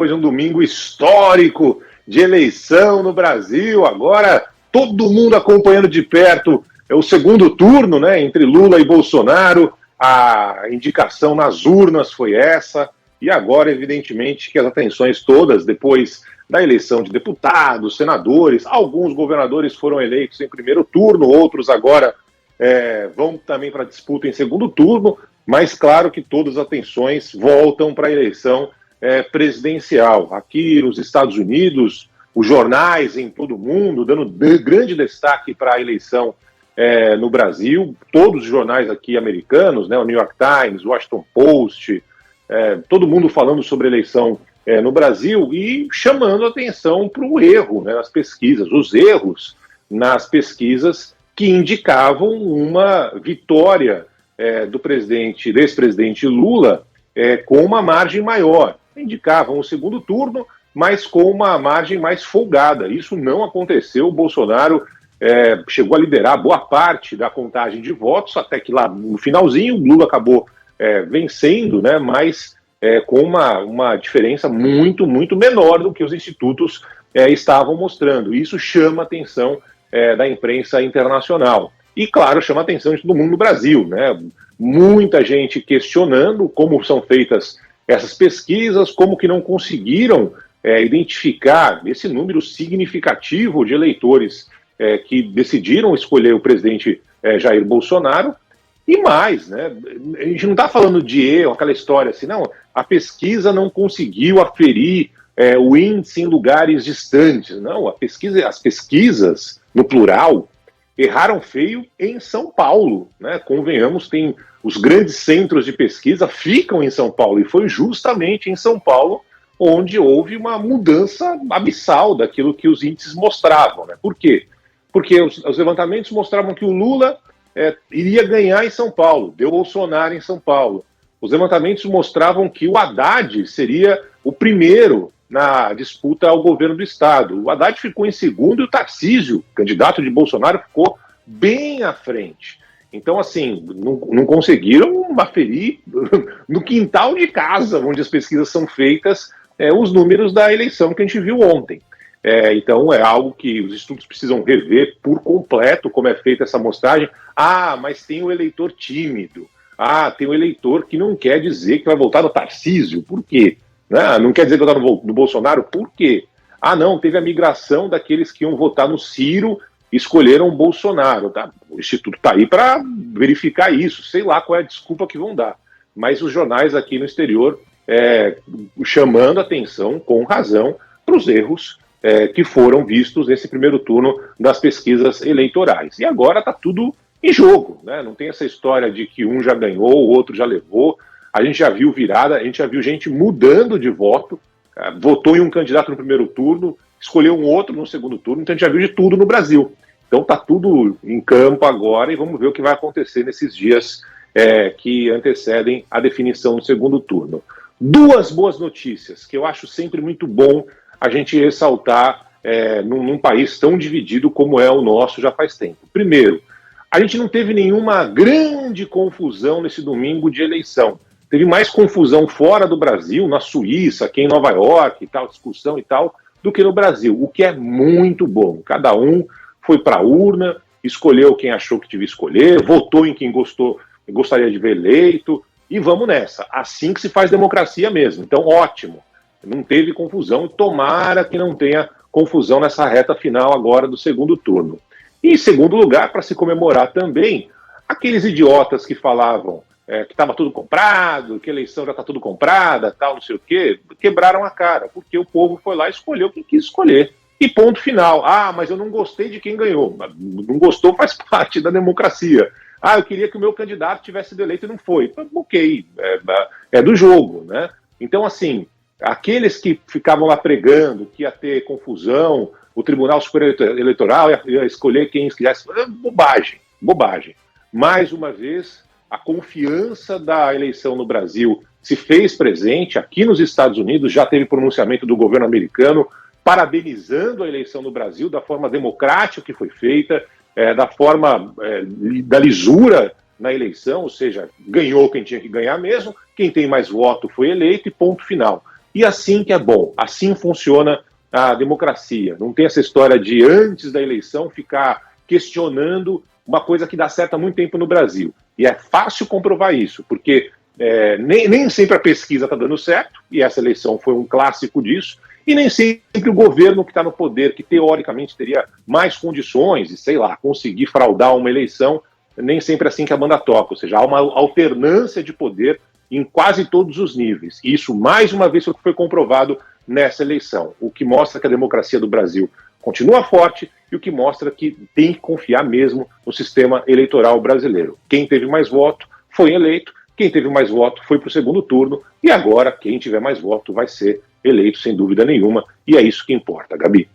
Depois de um domingo histórico de eleição no Brasil, agora todo mundo acompanhando de perto o segundo turno, né, entre Lula e Bolsonaro. A indicação nas urnas foi essa, e agora, evidentemente, que as atenções todas, depois da eleição de deputados, senadores, alguns governadores foram eleitos em primeiro turno, outros agora vão também para a disputa em segundo turno, mas claro que todas as atenções voltam para a eleição presidencial. Aqui nos Estados Unidos, os jornais em todo o mundo dando grande destaque para a eleição no Brasil, todos os jornais aqui americanos, né, o New York Times, o Washington Post, todo mundo falando sobre a eleição no Brasil e chamando atenção para o erro, né, nas pesquisas, os erros nas pesquisas que indicavam uma vitória do ex-presidente Lula com uma margem maior. Indicavam o segundo turno, mas com uma margem mais folgada. Isso não aconteceu. O Bolsonaro chegou a liderar boa parte da contagem de votos, até que lá no finalzinho o Lula acabou vencendo, né, mas com uma diferença muito, muito menor do que os institutos estavam mostrando. Isso chama a atenção da imprensa internacional. E, claro, chama a atenção de todo mundo no Brasil, né? Muita gente questionando como são feitas essas pesquisas, como que não conseguiram identificar esse número significativo de eleitores que decidiram escolher o presidente Jair Bolsonaro. E mais, né? A gente não está falando de erro, aquela história assim, não, a pesquisa não conseguiu aferir o índice em lugares distantes. Não, as pesquisas, no plural, erraram feio em São Paulo, né? Convenhamos, tem os grandes centros de pesquisa ficam em São Paulo, e foi justamente em São Paulo onde houve uma mudança abissal daquilo que os índices mostravam, né? Por quê? Porque os levantamentos mostravam que o Lula iria ganhar em São Paulo, deu Bolsonaro em São Paulo. Os levantamentos mostravam que o Haddad seria o primeiro na disputa ao governo do Estado. O Haddad ficou em segundo e o Tarcísio, candidato de Bolsonaro, ficou bem à frente. Então, assim, não conseguiram aferir no quintal de casa, onde as pesquisas são feitas, os números da eleição que a gente viu ontem. Então, é algo que os estudos precisam rever por completo como é feita essa amostragem. Ah, mas tem o eleitor tímido. Ah, tem o eleitor que não quer dizer que vai votar no Tarcísio. Por quê? Não quer dizer que vai votar no Bolsonaro. Por quê? Ah, não, teve a migração daqueles que iam votar no Ciro e escolheram o Bolsonaro. Tá? O Instituto está aí para verificar isso. Sei lá qual é a desculpa que vão dar. Mas os jornais aqui no exterior chamando atenção, com razão, para os erros que foram vistos nesse primeiro turno das pesquisas eleitorais. E agora está tudo em jogo, né? Não tem essa história de que um já ganhou, o outro já levou. A gente já viu virada, a gente já viu gente mudando de voto, votou em um candidato no primeiro turno, escolheu um outro no segundo turno, então a gente já viu de tudo no Brasil. Então está tudo em campo agora e vamos ver o que vai acontecer nesses dias que antecedem a definição do segundo turno. Duas boas notícias que eu acho sempre muito bom a gente ressaltar num país tão dividido como é o nosso já faz tempo. Primeiro, a gente não teve nenhuma grande confusão nesse domingo de eleição. Teve mais confusão fora do Brasil, na Suíça, aqui em Nova York, e tal, discussão e tal, do que no Brasil, o que é muito bom. Cada um foi para a urna, escolheu quem achou que devia escolher, votou em quem gostaria de ver eleito, e vamos nessa. Assim que se faz democracia mesmo. Então, ótimo. Não teve confusão, tomara que não tenha confusão nessa reta final agora do segundo turno. E em segundo lugar, para se comemorar também, aqueles idiotas que falavam que estava tudo comprado, que a eleição já está tudo comprada, tal, não sei o quê, quebraram a cara, porque o povo foi lá e escolheu quem quis escolher. E ponto final. Ah, mas eu não gostei de quem ganhou. Não gostou faz parte da democracia. Ah, eu queria que o meu candidato tivesse sido eleito e não foi. Ok, é do jogo, né? Então, assim, aqueles que ficavam lá pregando que ia ter confusão, o Tribunal Superior Eleitoral ia escolher quem quisesse, bobagem, bobagem. Mais uma vez, a confiança da eleição no Brasil se fez presente. Aqui nos Estados Unidos já teve pronunciamento do governo americano parabenizando a eleição no Brasil da forma democrática que foi feita, da forma da lisura na eleição, ou seja, ganhou quem tinha que ganhar mesmo, quem tem mais voto foi eleito e ponto final. E assim que é bom, assim funciona a democracia. Não tem essa história de, antes da eleição, ficar questionando uma coisa que dá certo há muito tempo no Brasil. E é fácil comprovar isso, porque nem sempre a pesquisa está dando certo, e essa eleição foi um clássico disso, e nem sempre o governo que está no poder, que teoricamente teria mais condições de, sei lá, conseguir fraudar uma eleição, nem sempre é assim que a banda toca. Ou seja, há uma alternância de poder em quase todos os níveis. E isso, mais uma vez, foi comprovado nessa eleição, o que mostra que a democracia do Brasil continua forte e o que mostra que tem que confiar mesmo no sistema eleitoral brasileiro. Quem teve mais voto foi eleito, quem teve mais voto foi para o segundo turno e agora quem tiver mais voto vai ser eleito sem dúvida nenhuma, e é isso que importa, Gabi.